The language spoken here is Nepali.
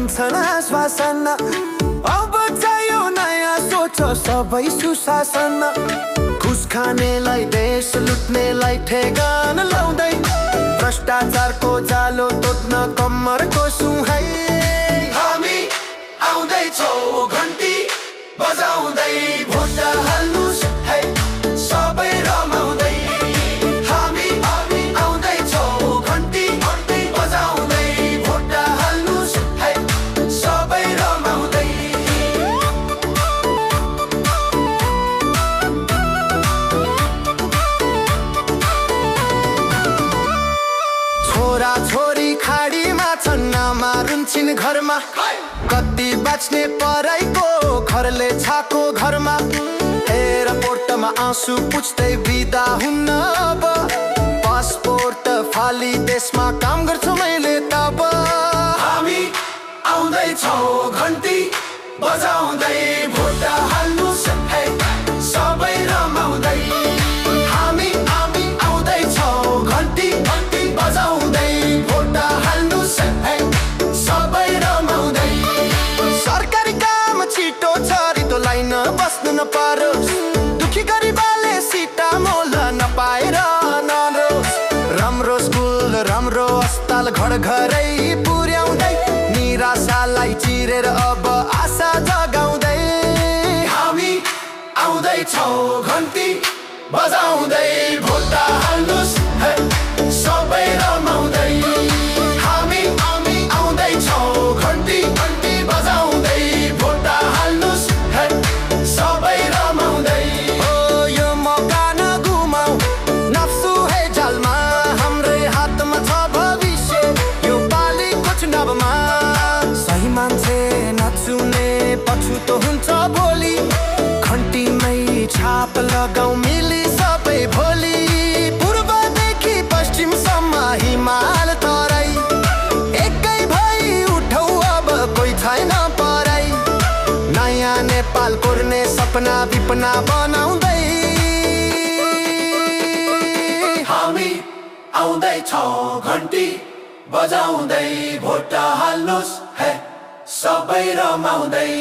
दिन्छन् आश्वासन अब चाहियो नयाँ सोच सबै सुशासन घुस खानेलाई देश लुट्नेलाई ठेगान लाउँदै भ्रष्टाचारको जालो तोड्न कम्मरको सुहाई हामी आउँदैछौँ घन्टी बजाउँदै भोट हाल्नुस् है सबै रमाउँदै हामी आउँदैछौँ घन्टी बजाउँदै भोट हाल्नुस् है सबै रमाउँदै छोरा छोरी खाडीमा छन् नमारुन्छन् घरमा कति बाँच्ने पराइको घरले छाको घरमा एयरपोर्टमा आँसु पुछ्दै बिदा हुन्न अब पासपोर्ट फाली देशमा काम गर्छु मैले तब हामी आउँदैछौँ घन्टी बजाउँदै भोट हाल्नुस् है सबै रमाउँदै हामी आउँदैछौँ घन्टी बजाउँदै भोट हाल्नुस् है सबै रमाउँदै सरकारी काम छिटो छरितो लाइन बस्नु नपरोस् दुखी गरिबले सिटा मोल नपाएर नरोस् राम्रो स्कुल राम्रो अस्पताल घर घरै पुर्याउँदै निराशालाई चिरेर अब आशा जगाउँदै हामी आउँदैछौँ घन्टी बजाउँदै भोट हाल्नुस् है सबै रमाउँदै हामी आउँदैछौँ घन्टी बजाउँदै भोट हाल्नुस् है सबै रमाउँदै हो यो मौका नगुमाऊ नफ्सु है जालमा हाम्रै हातमा छ भविष्य यो पालिको चुनावमा सही मान्छे नचुने पछुतो हुन्छ भोलि घन्टीमै छाप लगाऊ मिली सबै भोलि पूर्वदेखि पश्चिमसम्म हिमाल तराई एकै भई उठौ अब कोही छैन पराई नयाँ नेपाल कोर्ने सपना विपना बनाउँदै हामी आउँदैछौँ घन्टी बजाउँदै भोट हाल्नुस् है सबै रमाउँदै